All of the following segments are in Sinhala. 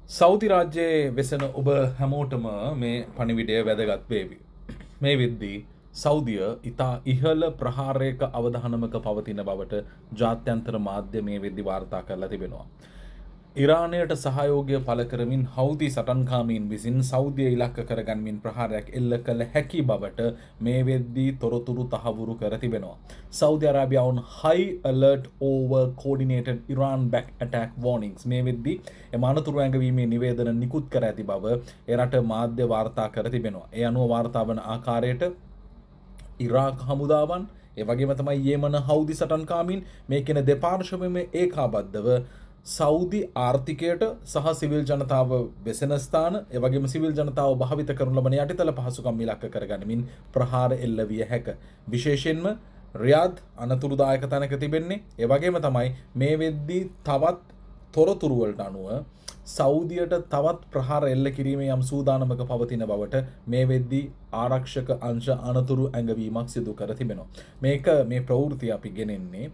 සෞදි රාජ්‍යයේ වෙසෙන ඔබ හැමෝටම මේ පණිවිඩය වැදගත් වේවි. මේ වෙද්දී සෞදිය ඉතා ඉහළ ප්‍රහාරයක අවධානමක පවතින බවට ජාත්‍යන්තර මාධ්‍ය මේ වෙද්දී වාර්තා කරලා තිබෙනවා. ඉරානයට සහයෝගය පළ කරමින් හවුති සටන්කාමීන් විසින් සෞදිය ඉලක්ක කරගන්මින් ප්‍රහාරයක් එල්ල කළ හැකි බවට මේ වෙද්දී තොරතුරු තහවුරු කර තිබෙනවා. Saudi අරාබියා on high alert over coordinated Iran back attack warnings මේ වෙද්දී එම අනතුරු ඇඟවීමේ නිවේදන නිකුත් කර ඇති බව එරට මාධ්‍ය වාර්තා කර තිබෙනවා. ඒ අනුව වාර්තා වන ආකාරයට ඉරාක් හමුදාවන් ඒ වගේම තමයි යෙමන හවුදි සටන්කාමීන් මේ කියන දෙපාර්ශ්වයම ඒකාබද්ධව සෞදි ආර්ථිකයට සහ සිවිල් ජනතාව වෙසෙන ස්ථාන ඒ වගේම සිවිල් ජනතාව භාවිත කරනු ලබන යටිතල පහසුකම් ඉලක්ක කරගනිමින් ප්‍රහාර එල්ල විය හැක. විශේෂයෙන්ම රියාද් අනතුරුදායක තැනක තිබෙන්නේ. ඒ වගේම තමයි මේ වෙද්දී තවත් තොරතුරු වලට අනුව සෞදියට තවත් ප්‍රහාර එල්ල කිරීමේ යම් සූදානමක පවතින බවට මේ වෙද්දී ආරක්ෂක අංශ අනතුරු ඇඟවීමක් සිදු කර තිබෙනවා. මේක මේ ප්‍රවෘත්තිය අපි ගෙනෙන්නේ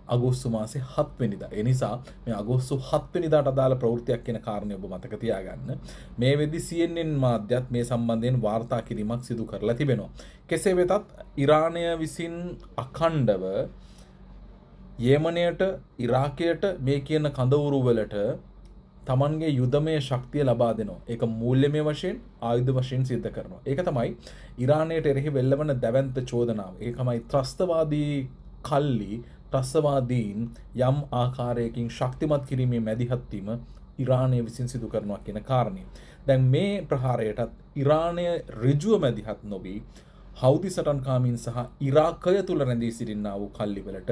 අගෝස්තු මාසේ 7 වෙනිදා. ඒ නිසා මේ අගෝස්තු 7 වෙනිදාට අදාළ ප්‍රවෘත්තියක් කියන කාරණේ ඔබ මතක තියාගන්න. මේ වෙද්දී CNN මාධ්‍යත් මේ සම්බන්ධයෙන් වාර්තා කිරීමක් සිදු කරලා තිබෙනවා. කෙසේ වෙතත් ඉරානය විසින් අඛණ්ඩව යෙමනයට ඉරාකයට මේ කියන කඳවුරු වලට තමන්ගේ යුදමය ශක්තිය ලබා දෙනවා. ඒක මූල්‍යමය වශයෙන් ආයුධ වශයෙන් සිද්ධ කරනවා. ඒක තමයි ඉරානයට එරෙහි වෙල්ලවන දැවැන්ත චෝදනාව. ඒකමයි ත්‍රස්තවාදී කල්ලි ත්‍රස්තවාදීන් යම් ආකාරයකින් ශක්තිමත් කිරීමේ මැදිහත් වීම ඉරානය විසින් සිදු කරනවා කියන කාරණේ. දැන් මේ ප්‍රහාරයටත් ඉරානය ඍජුව මැදිහත් නොවි හවුදි සටන්කාමීන් සහ ඉරාකය තුල රැඳී සිටින්නා වූ කල්ලිවලට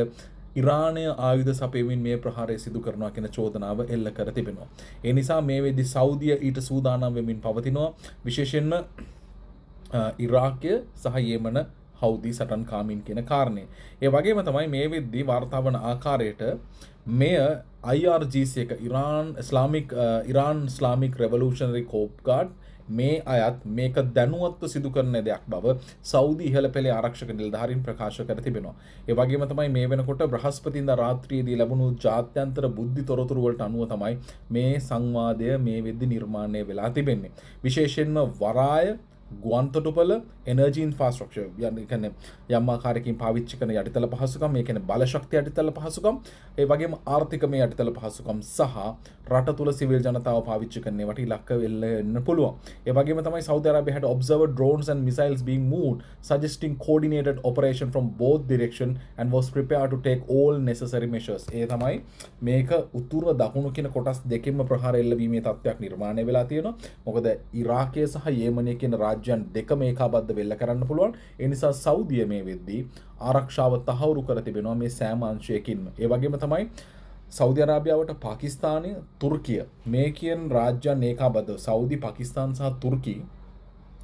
ඉරානය ආයුධ සපයමින් මේ ප්‍රහාරය සිදු කරනවා කියන චෝදනාව එල්ල කර තිබෙනවා. ඒ නිසා මේ වෙද්දී සෞදිය ඊට සූදානම් වෙමින් පවතිනවා. විශේෂයෙන්ම ඉරාකය සහ යෙමන හවුදි සටන්කාමීන් කියන කාරණේ. ඒ වගේම තමයි මේ වෙද්දී වාර්තා වන ආකාරයට මෙය IRGC එක ඉරාන් ඉස්ලාමික් රෙවොලූෂනරි කෝප් ගාඩ් මේ අයත් මේක දැනුවත්ව සිදු කරන දෙයක් බව සෞදි ඉහළ පෙළේ ආරක්ෂක නිලධාරීන් ප්‍රකාශ කර තිබෙනවා. ඒ වගේම තමයි මේ වෙනකොට බ්‍රහස්පතින්දා රාත්‍රියේදී ලැබුණු ජාත්‍යන්තර බුද්ධි තොරතුරු වලට අනුව තමයි මේ සංවාදය මේ වෙද්දී නිර්මාණය වෙලා තිබෙන්නේ. විශේෂයෙන්ම වරාය ගුවන්තොටුපළ එනර්ජි ඉන්ෆ්‍රාස්ට්‍රක්චර් කියන්නේ යම් ආකාරයකින් පාවිච්චි කරන යටිතල පහසුකම්, මේ කියන්නේ බල ශක්තිය යටිතල පහසුකම්, ඒ වගේම ආර්ථිකමය යටිතල පහසුකම් සහ රට තුල සිවිල් ජනතාව පාවිච්චි කරන ඒවාට ඉලක්ක වෙන්න පුළුවන්. ඒ වගේම තමයි Saudi අරාබිය had observed drones and missiles being moved, suggesting coordinated operation from both direction and was prepared to take all necessary measures. ඒ තමයි මේක උතුරු දකුණු කියන කොටස් දෙකෙන්ම ප්‍රහාර එල්ලවීමේ තත්ත්වයක් නිර්මාණය වෙලා තියෙනවා. මොකද ඉරාකය සහ යෙමනය කියන රාජ්‍යයන් දෙකම ඒකාබද්ධ වෙල්ල කරන්න පුළුවන්. ඒ නිසා සෞදිය මේ වෙද්දී ආරක්ෂාව තහවුරු කර තිබෙනවා මේ සෑම අංශයකින්ම. ඒ වගේම තමයි සෞදි අරාබියාවට පාකිස්තානය, තුර්කිය මේ කියන රාජ්‍යයන් ඒකාබද්ධව සෞදි, පාකිස්තාන සහ තුර්කී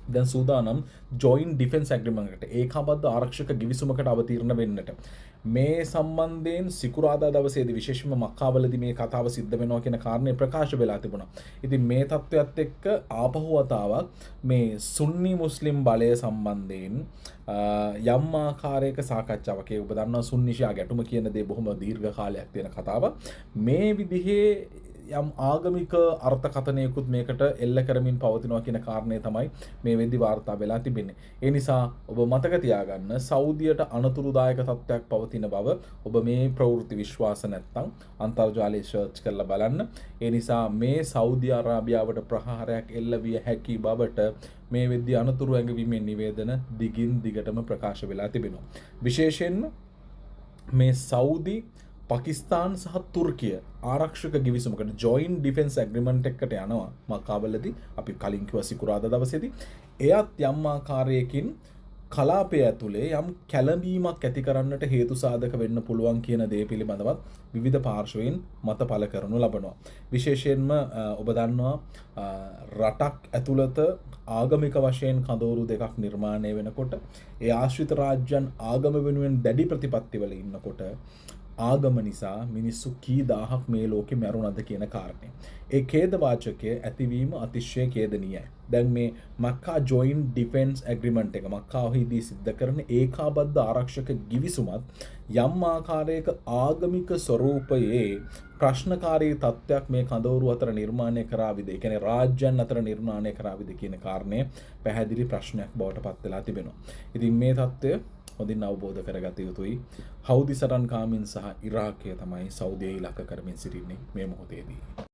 දැන් සූදානම් ජොයින්ට් ඩිෆෙන්ස් ඇග්‍රීමන්ට් එකට ඒකාබද්ධ ආරක්ෂක ගිවිසුමකට අවතීර්ණ වෙන්නට. මේ සම්බන්ධයෙන් සිකුරාදා දවසේදී විශේෂයෙන්ම මක්කාවලදී මේ කතාව සිද්ධ වෙනවා කියන කාරණේ ප්‍රකාශ වෙලා තිබුණා. ඉතින් මේ තත්ත්වයට එක්ක ආපහු වතාවක් මේ සුන්නි මුස්ලිම් බලය සම්බන්ධයෙන් යම් ආකාරයක සාකච්ඡාවක්. ඒ ඔබ දන්නවා සුන්නි ෂියා ගැටුම කියන දේ බොහොම දීර්ඝ කාලයක් තියෙන කතාවක්. මේ විදිහේ යම් ආගමික අර්ථකථනයකුත් මේකට එල්ල කරමින් පවතිනවා කියන කාරණය තමයි මේ වෙද්දී වාර්තා වෙලා තිබෙන්නේ. ඒ නිසා ඔබ මතක තියාගන්න සෞදියට අනතුරුදායක තත්ත්වයක් පවතින බව ඔබ මේ ප්‍රවෘත්ති විශ්වාස නැත්නම් අන්තර්ජාලයේ සර්ච් කරලා බලන්න. ඒ නිසා මේ සෞදි අරාබියාවට ප්‍රහාරයක් එල්ල විය හැකි බවට මේ වෙද්දී අනතුරු ඇඟවීමේ නිවේදන දිගින් දිගටම ප්‍රකාශ වෙලා තිබෙනවා. විශේෂයෙන්ම මේ සෞදි, පාකිස්තාන් සහ තුර්කිය ආරක්ෂක ගිවිසුමකට ජොයින්ට් ඩිෆෙන්ස් ඇග්‍රීමන්ට් එකකට යනවා මක්කාවලදී. අපි කලින් කිව්වා සිකුරාදා දවසේදී එයත් යම් ආකාරයකින් කලාපය ඇතුලේ යම් කැළඹීමක් ඇති කරන්නට හේතු සාධක වෙන්න පුළුවන් කියන දේ පිළිබඳවත් විවිධ පාර්ශවයන් මත පළ කරනු ලබනවා. විශේෂයෙන්ම ඔබ දන්නවා රටක් ඇතුළත ආගමික වශයෙන් කඳවුරු දෙකක් නිර්මාණය වෙනකොට ඒ ආශ්‍රිත රාජ්‍යයන් ආගම වෙනුවෙන් දැඩි ප්‍රතිපත්තිවල ඉන්නකොට ආගම නිසා මිනිස්සු කී දහහක් මේ ලෝකෙ මැරුණද කියන කාරණය. ඒ ඛේදවාචකය ඇතිවීම අතිශය ඛේදනීයයි. දැන් මේ මක්කා ජොයින්ට් ඩිෆෙන්ස් ඇග්‍රීමන්ට් එක මක්කාවේදී සිද්ධ කරන ඒකාබද්ධ ආරක්ෂක ගිවිසුමත් යම් ආකාරයක ආගමික ස්වරූපයේ ප්‍රශ්නකාරී තත්ත්වයක් මේ කඳවුරු අතර නිර්මාණය කරාවිද? ඒ කියන්නේ රාජ්‍යයන් අතර නිර්මාණය කරාවිද කියන කාරණය පැහැදිලි ප්‍රශ්නයක් බවට පත් වෙලා තිබෙනවා. ඉතින් මේ තත්ත්වය හොඳින් අවබෝධ කරගත යුතුයි. හවුදි සටන්කාමීන් සහ ඉරාකය තමයි සෞදිය ඉලක්ක කරමින් සිටින්නේ මේ මොහොතේදී.